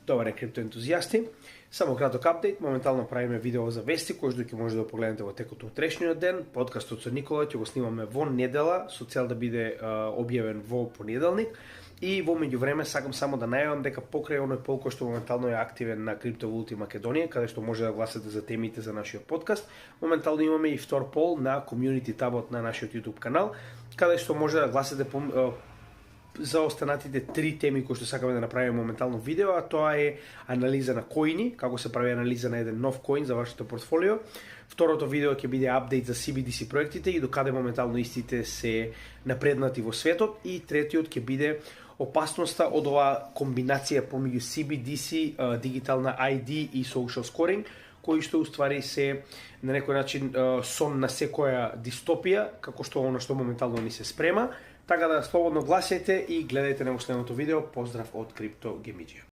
Добар е, криптоентузијасти. Само краток апдейт, моментално правиме видео за вести, кој што ќе може да погледнете во текот на утрешниот ден. Подкастот со Никола ќе го снимаме во недела, со цел да биде објавен во понеделник. И во меѓувреме сакам само да најавам дека покрај оној пол кој што моментално е активен на Криптовалути Македонија, каде што може да гласате за темите за нашиот подкаст, моментално имаме и втор пол на комјунити табот на нашиот YouTube канал, каде што може да гласате за останатите 3 теми кои што сакаме да направиме моментално видео, а тоа е анализа на коини, како се прави анализа на еден нов коин за вашето портфолио. Второто видео ќе биде апдейт за CBDC проектите и докаде моментално истите се напреднати во светот. И третиот ќе биде опасноста од оваа комбинација помеѓу CBDC, дигитална ID и social scoring, кои што уствари се на некој начин сон на секоја дистопија, како што оно што моментално ни се спрема. Така да слободно гласајте и гледајте на следното видео. Поздрав од Крипто Гемиџија.